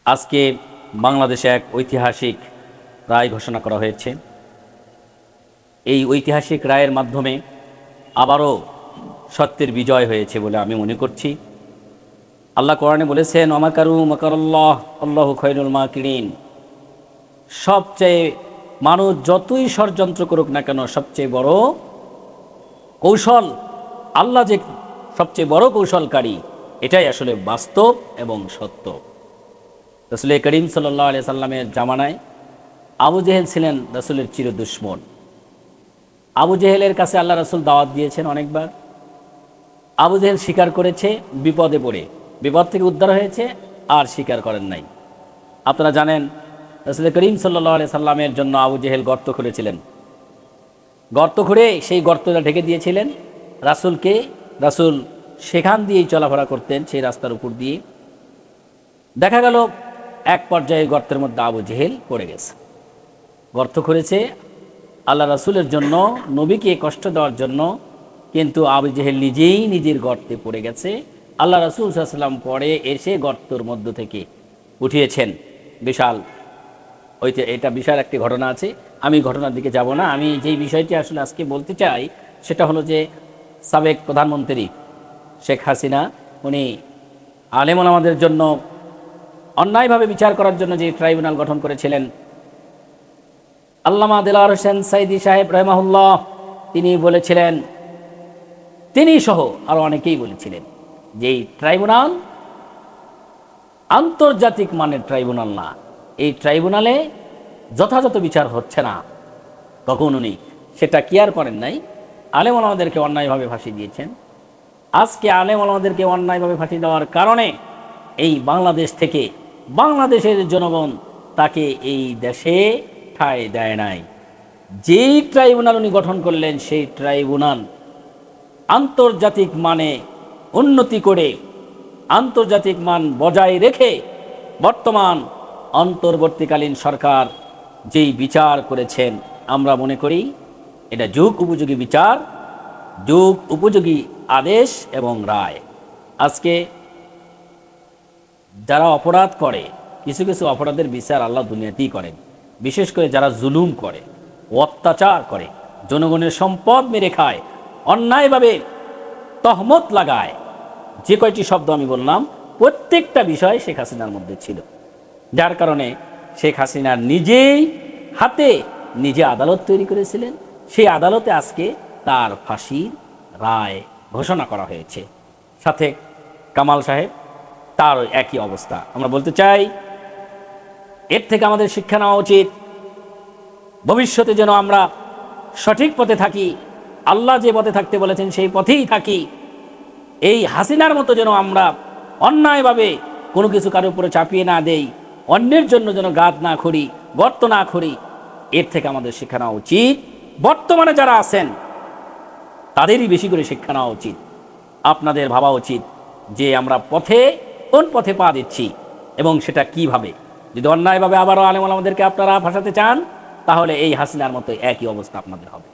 আজকে বাংলাদেশে এক ঐতিহাসিক রায় ঘোষণা করা হয়েছে। এই ঐতিহাসিক রায়ের মাধ্যমে আবারও সত্যের বিজয় হয়েছে বলে আমি মনে করছি। আল্লাহ কোরআনে বলেছেন, ওমাকারু মাকারাল্লাহ আল্লাহু খায়রুল মাকিরিন। সবচেয়ে মানুষ যতই ষড়যন্ত্র করুক না কেন, সবচেয়ে বড় কৌশল আল্লাহ যে সবচেয়ে বড় কৌশলকারী, এটাই আসলে বাস্তব এবং সত্য। রাসূল করিম সাল্লাল্লাহু আলাইহি সাল্লামের জামানায় আবু জেহেল ছিলেন রাসূলের চির দুশমন। আবু জেহেলের কাছে আল্লাহ রাসূল দাওয়াত দিয়েছেন অনেকবার। আবু জেহেল স্বীকার করেছে, বিপদে পড়ে বিপদ থেকে উদ্ধার হয়েছে, আর স্বীকার করেন নাই। আপনারা জানেন, রাসূল করিম সাল্লাল্লাহু আলাইহি সাল্লামের জন্য আবু জেহেল গর্ত খুঁড়েছিলেন। গর্ত খুঁড়ে সেই গর্তটা ঢেকে দিয়েছিলেন রাসূলকে। রাসূল সেখান দিয়েই চলাফেরা করতেন, সেই রাস্তার উপর দিয়ে। দেখা গেল এক পর্যায়ে গর্তের মধ্যে আবু জেহেল পড়ে গেছে। গর্ত খুঁড়েছে আল্লাহ রাসূলের জন্য, নবীকে কষ্ট দেওয়ার জন্য, কিন্তু আবু জেহেল নিজেই নিজের গর্তে পড়ে গেছে। আল্লাহ রাসূল সাল্লাল্লাহু আলাইহি ওয়াসাল্লাম পরে এসে গর্তর মধ্য থেকে উঠিয়েছেন। বিশাল এটা বিশাল একটি ঘটনা আছে। আমি ঘটনার দিকে যাব না। আমি যেই বিষয়টি আসলে আজকে বলতে চাই সেটা হলো যে, সাবেক প্রধানমন্ত্রী শেখ হাসিনা, উনি আলেম ওলামাদের জন্য অন্যায়ভাবে বিচার করার জন্য যে ট্রাইব্যুনাল গঠন করেছিলেন, আল্লামা দেলাওয়ার হোসেন সাইদি সাহেব রাহিমাহুল্লাহ, তিনি বলেছিলেন, তিনি সহ আরও অনেকেই বলেছিলেন যে এই ট্রাইব্যুনাল আন্তর্জাতিক মানের ট্রাইব্যুনাল না, এই ট্রাইব্যুনালে যথাযথ বিচার হচ্ছে না। তখন উনি সেটা কেয়ার করেন নাই, আলেম ওলামাদেরকে অন্যায়ভাবে ফাঁসি দিয়েছেন। আজকে আলেম ওলামাদেরকে অন্যায়ভাবে ফাঁসি দেওয়ার কারণে এই বাংলাদেশ থেকে বাংলাদেশের জনগণ তাকে এই দেশে ঠাঁই দেয় নাই। যেই ট্রাইব্যুনাল উনি গঠন করলেন, সেই ট্রাইব্যুনাল আন্তর্জাতিক মানে উন্নতি করে, আন্তর্জাতিক মান বজায় রেখে বর্তমান অন্তর্বর্তীকালীন সরকার যেই বিচার করেছেন, আমরা মনে করি এটা যুগ উপযোগী বিচার, যুগ উপযোগী আদেশ এবং রায়। আজকে যারা অপরাধ করে, কিছু কিছু অপরাধের বিচার আল্লাহ দুনিয়াতেই করেন। বিশেষ করে যারা জুলুম করে, অত্যাচার করে, জনগণের সম্পদ মেরে খায়, অন্যায়ভাবে তহমত লাগায়, যে কয়টি শব্দ আমি বললাম, প্রত্যেকটা বিষয় শেখ হাসিনার মধ্যে ছিল। যার কারণে শেখ হাসিনার নিজেই হাতে নিজে আদালত তৈরি করেছিলেন। সেই আদালতে আজকে তার ফাঁসির রায় ঘোষণা করা হয়েছে। সাথে কামাল সাহেব, তার একই অবস্থা। আমরা বলতে চাই, এর থেকে আমাদের শিক্ষা নেওয়া উচিত। ভবিষ্যতে যেন আমরা সঠিক পথে থাকি, আল্লাহ যে পথে থাকতে বলেছেন সেই পথেই থাকি। এই হাসিনার মতো যেন আমরা অন্যায়ভাবে কোনো কিছু কারোর উপরে চাপিয়ে না দেই, অন্যের জন্য যেন গাদ না করি, গর্ত না করি। এর থেকে আমাদের শিক্ষা নেওয়া উচিত। বর্তমানে যারা আছেন তাদেরই বেশি করে শিক্ষা নেওয়া উচিত। আপনাদের ভাবা উচিত যে আমরা কোন পথে পা দিচ্ছি এবং সেটা কিভাবে। যদি অন্যায়ভাবে আবারও আলেম ওলামাদেরকে আপনারা ফাঁসাতে চান, তাহলে এই হাসিনার মতো একই অবস্থা আপনাদের হবে।